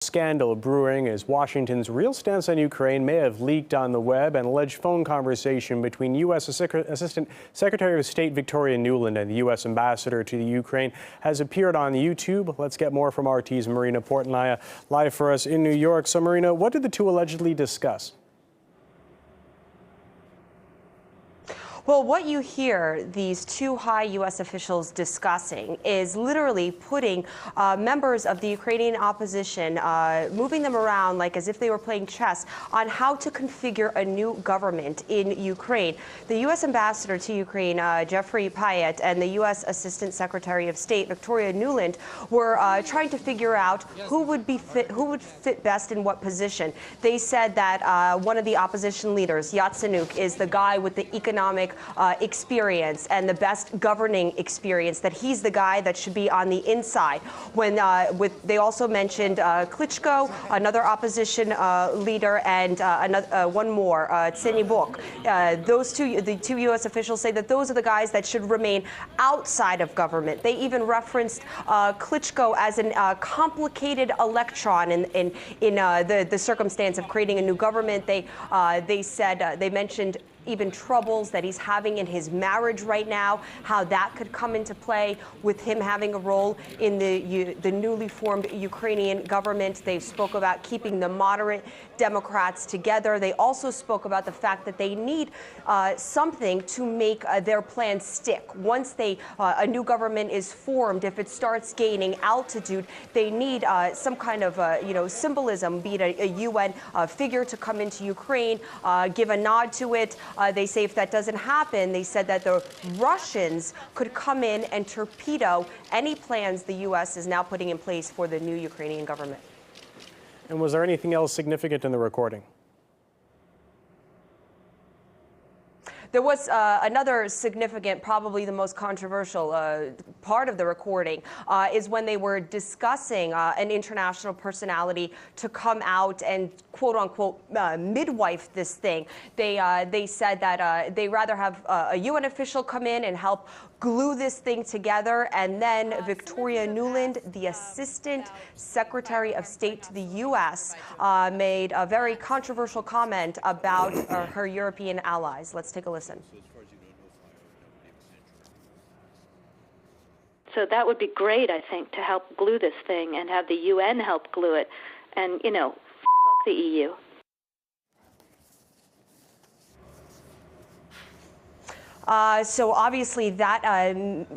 Scandal brewing as Washington's real stance on Ukraine may have leaked on the web. An alleged phone conversation between U.S. Assistant Secretary of State Victoria Nuland and the U.S. Ambassador to the Ukraine has appeared on YouTube. Let's get more from RT's Marina Portnaya live for us in New York. So, Marina, what did the two allegedly discuss? Well, what you hear these two high U.S. officials discussing is literally putting members of the Ukrainian opposition, moving them around like as if they were playing chess on how to configure a new government in Ukraine. The U.S. ambassador to Ukraine, Geoffery'Pyatt, and the U.S. Assistant Secretary of State, Victoria Nuland, were trying to figure out who would fit best in what position. They said that one of the opposition leaders, Yatsenyuk, is the guy with the economic experience and the best governing experience, that he's the guy that should be on the inside. When they also mentioned Klitschko, another opposition leader, and one more, Tsenibok. The two U.S. officials say that those are the guys that should remain outside of government. They even referenced Klitschko as a complicated electron in the circumstance of creating a new government. They said they mentioned even troubles that he's having in his marriage right now, how that could come into play with him having a role in the newly formed Ukrainian government. They spoke about keeping the moderate Democrats together. They also spoke about the fact that they need something to make their plan stick. Once a new government is formed, if it starts gaining altitude, they need some kind of symbolism, be it a UN figure to come into Ukraine, give a nod to it. They say if that doesn't happen, they said that the Russians could come in and torpedo any plans the U.S. is now putting in place for the new Ukrainian government. And was there anything else significant in the recording? There was another significant, probably the most controversial part of the recording is when they were discussing an international personality to come out and quote unquote midwife this thing. They said that they'd rather have a UN official come in and help glue this thing together, and then Victoria Nuland, the Assistant Secretary of State to the U.S., made a very controversial comment about her European allies. Let's take a listen. So that would be great, I think, to help glue this thing and have the UN help glue it. And, fuck the EU. So obviously that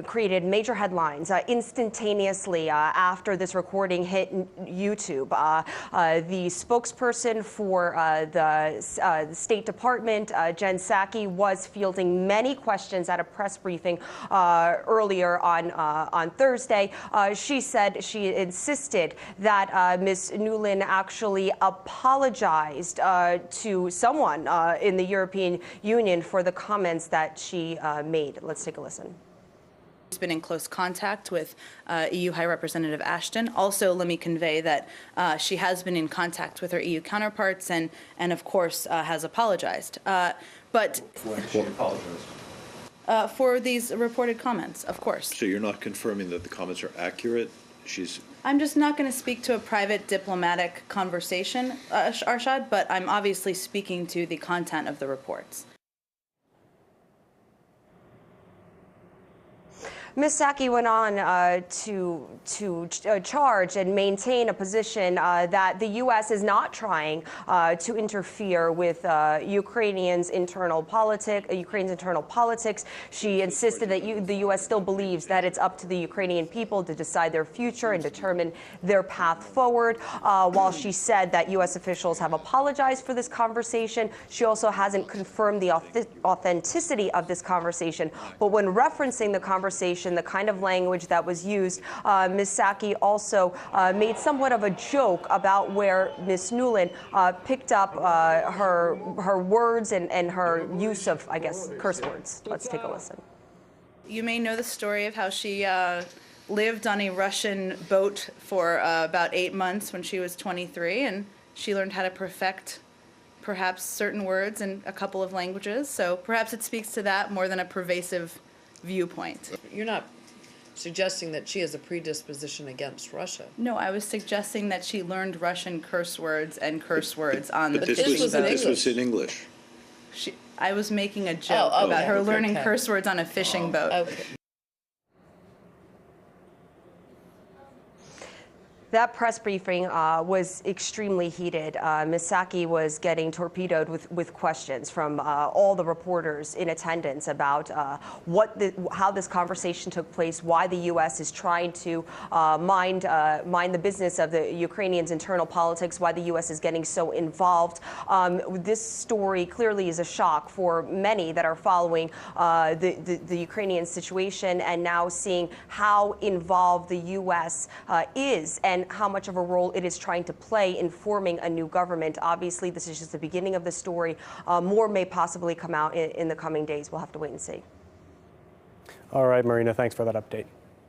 created major headlines instantaneously after this recording hit YouTube. The spokesperson for the State Department, Jen Psaki, was fielding many questions at a press briefing earlier on Thursday. She insisted that Ms. Nuland actually apologized to someone in the European Union for the comments that she made. Let's take a listen. She's been in close contact with EU High Representative Ashton. Also, let me convey that she has been in contact with her EU counterparts and of course, has apologized. But she apologized? For these reported comments, of course. So you're not confirming that the comments are accurate? I'm just not going to speak to a private diplomatic conversation, Arshad, but I'm obviously speaking to the content of the reports. Ms. Psaki went on to charge and maintain a position that the U.S. is not trying to interfere with Ukraine's internal politics. She insisted that the U.S. still believes that it's up to the Ukrainian people to decide their future and determine their path forward. While she said that U.S. officials have apologized for this conversation, she also hasn't confirmed the authenticity of this conversation. But when referencing the conversation, the kind of language that was used, Ms. Psaki also made somewhat of a joke about where Ms. Nuland picked up her words and her use of, I guess, curse words. Let's take a listen. You may know the story of how she lived on a Russian boat for about 8 months when she was 23, and she learned how to perfect perhaps certain words in a couple of languages. So perhaps it speaks to that more than a pervasive viewpoint. You're not suggesting that she has a predisposition against Russia. No, I was suggesting that she learned Russian curse words and curse words on the But fishing was in boat. this was in English. I was making a joke Oh, about okay, her okay, learning okay. curse words on a fishing boat. Okay. That press briefing was extremely heated. Ms. Psaki was getting torpedoed with questions from all the reporters in attendance about how this conversation took place, why the U.S. is trying to mind the business of the Ukrainians' internal politics, why the U.S. is getting so involved. This story clearly is a shock for many that are following the Ukrainian situation and now seeing how involved the U.S. is and how much of a role it is trying to play in forming a new government. Obviously, this is just the beginning of the story. More may possibly come out in the coming days. We'll have to wait and see. All right, Marina, thanks for that update.